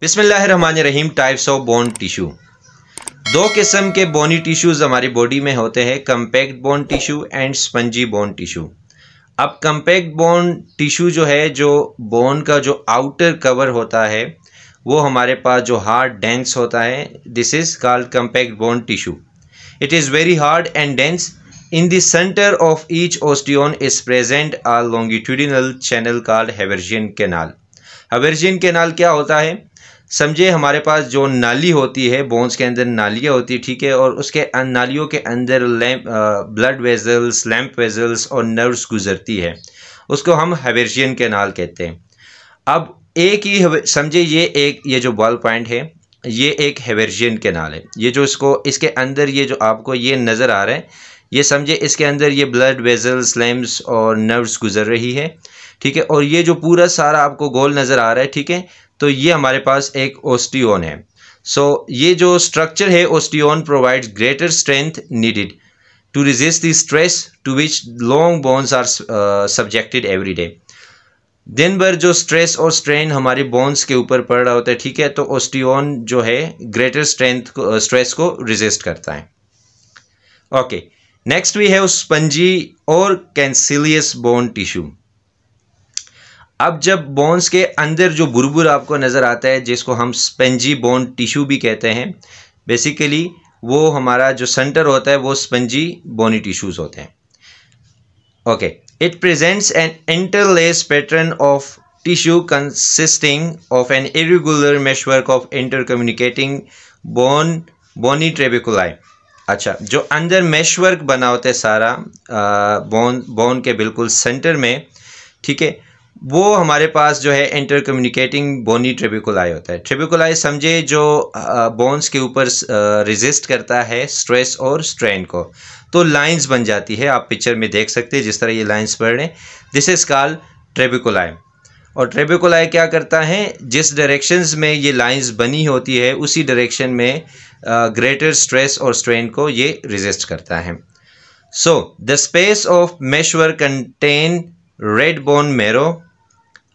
बिस्मिल्लाहिर्रहमानिर्रहीम। Types of bone tissue. दो किस्म के बोनी टिश्यूज़ हमारी बॉडी में होते हैं, compact bone tissue and spongy bone tissue. अब कम्पैक्ट बोन टिश्यू जो है, जो बोन का जो आउटर कवर होता है, वो हमारे पास जो हार्ड डेंस होता है, this is called compact bone tissue. It is very hard and dense. In the center of each osteon is present a longitudinal channel called Haversian canal. Haversian canal क्या होता है? समझे, हमारे पास जो नाली होती है, बोन्स के अंदर नालियाँ होती है, ठीक है, और उसके नालियों के अंदर ब्लड वेजल्स, लैम्प वेजल्स और नर्व्स गुजरती है, उसको हम हैवर्शियन कैनाल कहते हैं। अब एक ही समझे, ये जो बॉल पॉइंट है, ये एक हैवर्शियन कैनाल है। ये जो इसके अंदर ये जो आपको ये नज़र आ रहा है, ये समझे इसके अंदर ये ब्लड वेजल्स, लैम्प्स और नर्व्स गुजर रही है, ठीक है, और ये जो पूरा सारा आपको गोल नज़र आ रहा है, ठीक है, तो ये हमारे पास एक ओस्टियोन है। सो ये जो स्ट्रक्चर है, osteon provides greater strength needed to resist the stress to which long bones are subjected every day. दिन भर जो स्ट्रेस और स्ट्रेन हमारी बोन्स के ऊपर पड़ रहा होता है, ठीक है, तो ओस्टियोन जो है ग्रेटर स्ट्रेस को रेजिस्ट करता है। Okay, next we have spongy और कैंसिलियस बोन टिश्यू। अब जब बोन्स के अंदर जो बुरबुर आपको नज़र आता है, जिसको हम स्पंजी बोन टिश्यू भी कहते हैं, बेसिकली वो हमारा जो सेंटर होता है वो स्पंजी बोनी टिश्यूज़ होते हैं। Okay, it presents an interlace pattern of tissue consisting of an irregular meshwork of intercommunicating bony trabeculae. अच्छा, जो अंदर मेशवर्क बना होता है सारा बोन के बिल्कुल सेंटर में, ठीक है, वो हमारे पास जो है इंटर कम्युनिकेटिंग बोनी ट्रेबिकुलाई होता है। ट्रेबिकुलाई समझे जो बोन्स के ऊपर रेजिस्ट करता है स्ट्रेस और स्ट्रेन को, तो लाइंस बन जाती है। आप पिक्चर में देख सकते हैं जिस तरह ये लाइंस पढ़ रहे हैं, दिस इज कॉल्ड ट्रेबिकुलाई। और ट्रेबिकुलाई क्या करता है, जिस डायरेक्शंस में ये लाइंस बनी होती है उसी डायरेक्शन में ग्रेटर स्ट्रेस और स्ट्रेन को ये रेजिस्ट करता है। So the space of meshwork contain red bone marrow.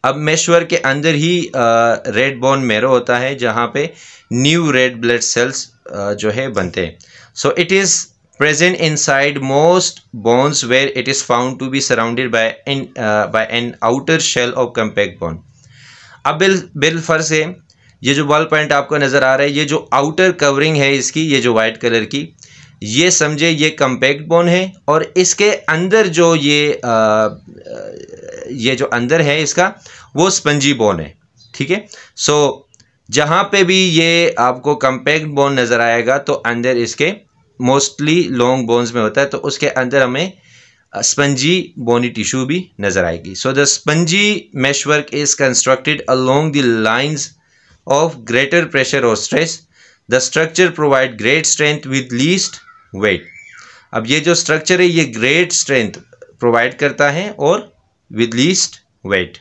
अब मेशवर्क के अंदर ही रेड बोन मेरो होता है, जहाँ पे न्यू रेड ब्लड सेल्स जो है बनते हैं। So it is present inside most bones where it is found to be surrounded by an outer shell of compact bone. अब बिलफर्ज है, ये जो बॉल पॉइंट आपको नज़र आ रहा है, ये जो आउटर कवरिंग है इसकी, ये जो वाइट कलर की, ये समझे ये कम्पैक्ट बोन है, और इसके अंदर जो ये जो अंदर है इसका, वो स्पंजी बोन है, ठीक है। सो जहाँ पे भी ये आपको कम्पैक्ट बोन नज़र आएगा, तो अंदर इसके मोस्टली लॉन्ग बोन्स में होता है, तो उसके अंदर हमें स्पंजी बोनी टिश्यू भी नजर आएगी। So the spongy meshwork is constructed along the lines of greater pressure और stress. The structure provide great strength with least weight. अब ये जो स्ट्रक्चर है, ये ग्रेट स्ट्रेंथ प्रोवाइड करता है और विद लीस्ट वेट।